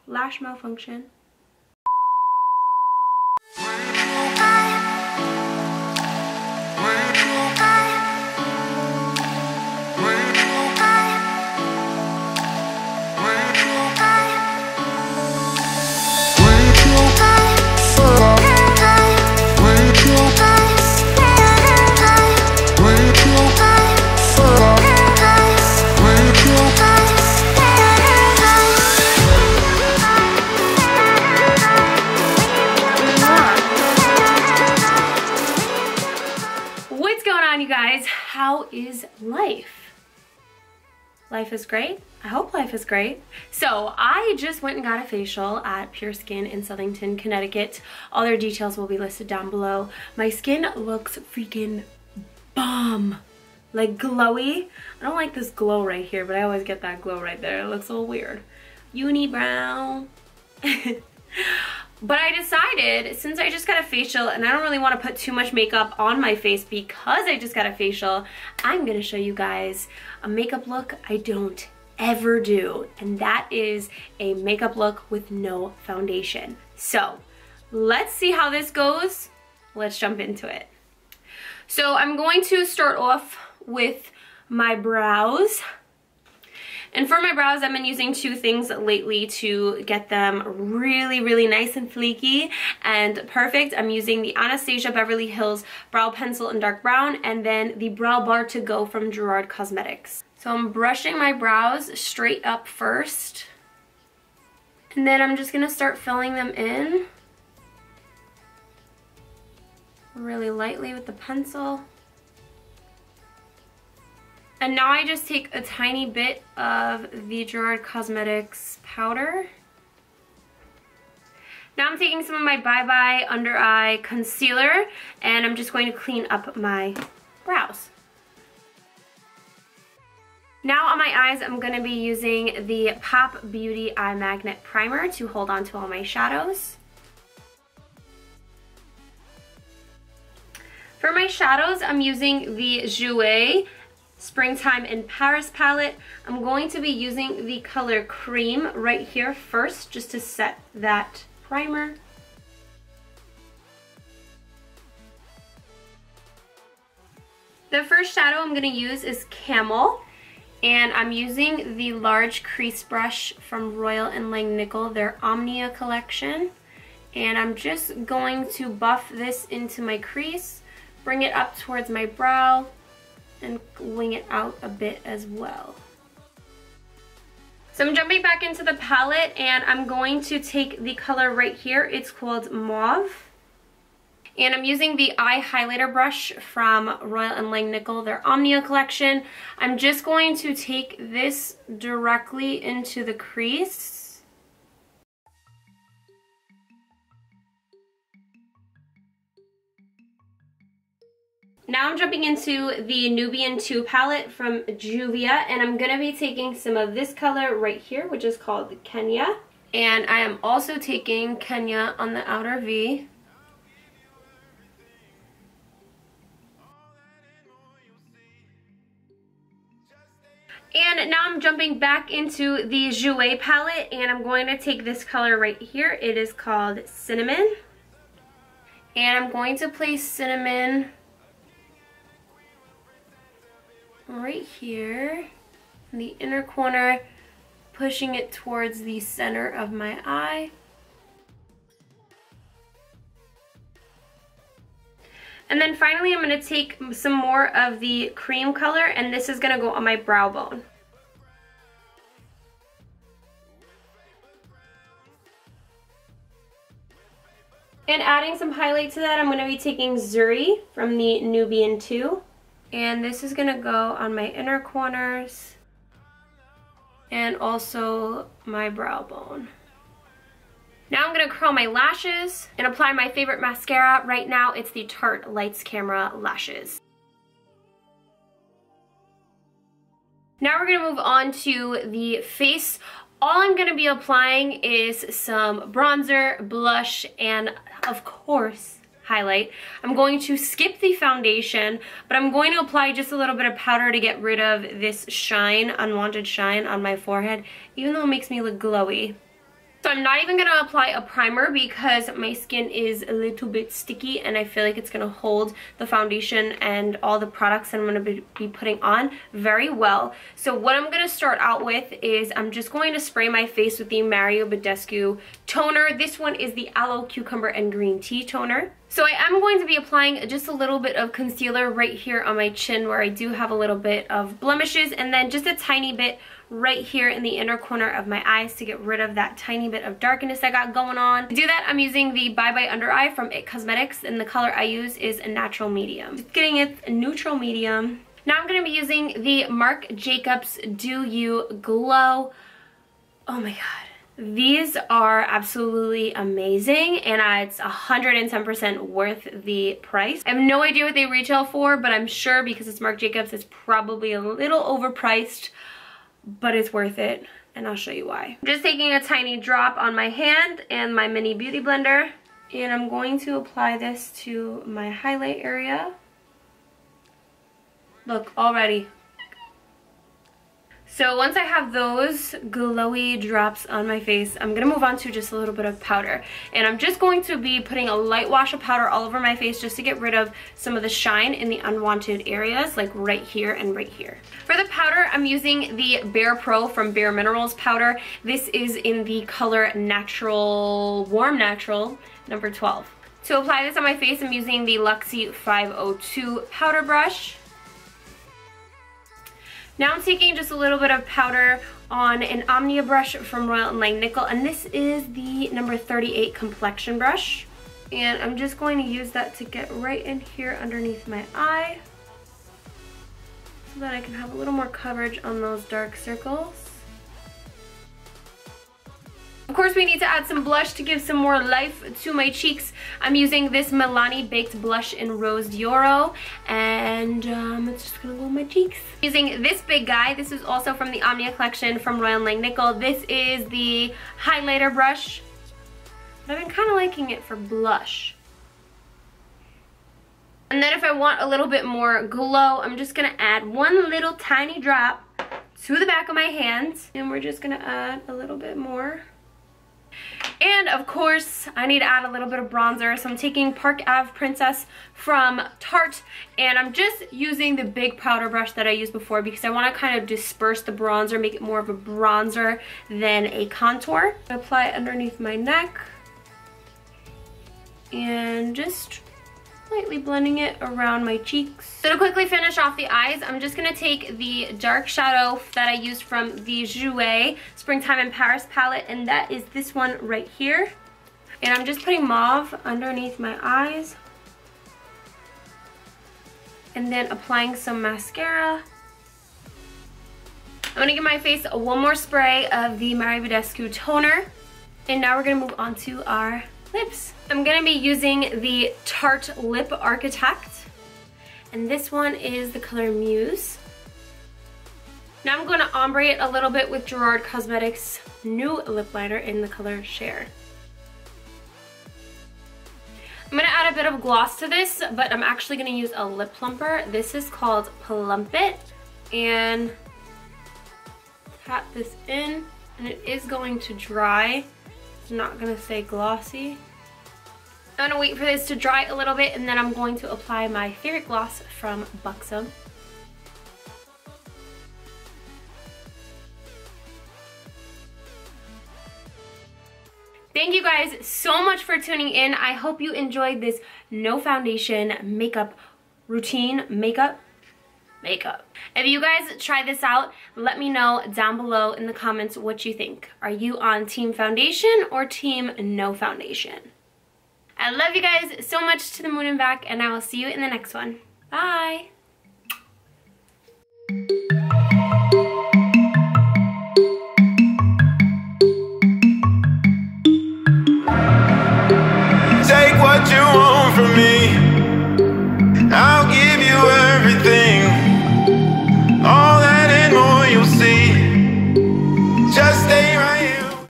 lash malfunction. How is life? Life is great. I hope life is great. So I just went and got a facial at Pure Skin in Southington, Connecticut. All their details will be listed down below. My skin looks freaking bomb. Like glowy. I don't like this glow right here, but I always get that glow right there. It looks a little weird. Unibrow. But I decided, since I just got a facial and I don't really want to put too much makeup on my face because I just got a facial, I'm going to show you guys a makeup look I don't ever do. And that is a makeup look with no foundation. So let's see how this goes. Let's jump into it. So I'm going to start off with my brows. And for my brows, I've been using two things lately to get them really, really nice and flaky and perfect. I'm using the Anastasia Beverly Hills Brow Pencil in dark brown and then the Brow Bar to Go from Gerard Cosmetics. So I'm brushing my brows straight up first. And then I'm just going to start filling them in really lightly with the pencil. And now I just take a tiny bit of the Gerard Cosmetics powder. Now I'm taking some of my Bye Bye Under Eye Concealer and I'm just going to clean up my brows. Now on my eyes, I'm going to be using the Pop Beauty Eye Magnet Primer to hold on to all my shadows. For my shadows, I'm using the Jouer Springtime in Paris palette. I'm going to be using the color Cream right here first just to set that primer. The first shadow I'm going to use is Camel, and I'm using the large crease brush from Royal and Langnickel, their Omnia collection, and I'm just going to buff this into my crease, bring it up towards my brow, and wing it out a bit as well. So I'm jumping back into the palette and I'm going to take the color right here. It's called Mauve. And I'm using the eye highlighter brush from Royal and Langnickel, their Omnia collection. I'm just going to take this directly into the crease. Now I'm jumping into the Nubian 2 palette from Juvia, and I'm going to be taking some of this color right here, which is called Kenya. And I am also taking Kenya on the outer V. And now I'm jumping back into the Jouer palette, and I'm going to take this color right here. It is called Cinnamon. And I'm going to place Cinnamon right here in the inner corner, pushing it towards the center of my eye. And then finally I'm going to take some more of the cream color, and this is going to go on my brow bone. And adding some highlight to that, I'm going to be taking Zuri from the Nubian 2. And this is going to go on my inner corners and also my brow bone. Now I'm going to curl my lashes and apply my favorite mascara. Right now it's the Tarte Lights Camera Lashes. Now we're going to move on to the face. All I'm going to be applying is some bronzer, blush, and of course, highlight. I'm going to skip the foundation, but I'm going to apply just a little bit of powder to get rid of this shine, unwanted shine on my forehead, even though it makes me look glowy. So I'm not even going to apply a primer because my skin is a little bit sticky and I feel like it's going to hold the foundation and all the products that I'm going to be putting on very well. So what I'm going to start out with is I'm just going to spray my face with the badescu toner. This one is the Aloe Cucumber and Green Tea toner. So I am going to be applying just a little bit of concealer right here on my chin where I do have a little bit of blemishes, and then just a tiny bit right here in the inner corner of my eyes to get rid of that tiny bit of darkness I got going on. To do that, I'm using the Bye Bye Under Eye from It Cosmetics, and the color I use is a natural medium. Just getting it a neutral medium. Now I'm going to be using the Marc Jacobs Do You Glow. Oh my god. These are absolutely amazing, and it's 110% worth the price. I have no idea what they retail for, but I'm sure because it's Marc Jacobs, it's probably a little overpriced, but it's worth it, and I'll show you why. I'm just taking a tiny drop on my hand and my mini beauty blender, and I'm going to apply this to my highlight area. Look, already. So once I have those glowy drops on my face, I'm going to move on to just a little bit of powder. And I'm just going to be putting a light wash of powder all over my face just to get rid of some of the shine in the unwanted areas, like right here and right here. For the powder, I'm using the Bare Pro from Bare Minerals powder. This is in the color Natural, Warm Natural, number 12. To apply this on my face, I'm using the Luxy 502 powder brush. Now I'm taking just a little bit of powder on an Omnia brush from Royal and Langnickel, and this is the number 38 complexion brush. And I'm just going to use that to get right in here underneath my eye so that I can have a little more coverage on those dark circles. Of course, we need to add some blush to give some more life to my cheeks. I'm using this Milani Baked Blush in Rose d'Oro, and it's just gonna go on my cheeks. Using this big guy. This is also from the Omnia collection from Royal and Langnickel. This is the highlighter brush, but I've been kind of liking it for blush. And then if I want a little bit more glow, I'm just gonna add one little tiny drop to the back of my hands, and we're just gonna add a little bit more. And of course, I need to add a little bit of bronzer, so I'm taking Park Ave Princess from Tarte, and I'm just using the big powder brush that I used before because I want to kind of disperse the bronzer, make it more of a bronzer than a contour. Apply it underneath my neck, and just lightly blending it around my cheeks. So to quickly finish off the eyes, I'm just going to take the dark shadow that I used from the Jouer Springtime in Paris palette, and that is this one right here. And I'm just putting mauve underneath my eyes, and then applying some mascara. I'm going to give my face one more spray of the badescu toner, and now we're going to move on to our lips. I'm going to be using the Tarte Lip Architect, and this one is the color Muse. Now I'm going to ombre it a little bit with Gerard Cosmetics new lip liner in the color Cher. I'm going to add a bit of gloss to this, but I'm actually going to use a lip plumper. This is called Plump It, and tap this in, and it is going to dry. It's not going to stay glossy. I'm going to wait for this to dry a little bit, and then I'm going to apply my favorite gloss from Buxom. Thank you guys so much for tuning in. I hope you enjoyed this no foundation makeup routine. Makeup. If you guys try this out, let me know down below in the comments what you think. Are you on team foundation or team no foundation? I love you guys so much to the moon and back, and I will see you in the next one. Bye! Take what you want from me.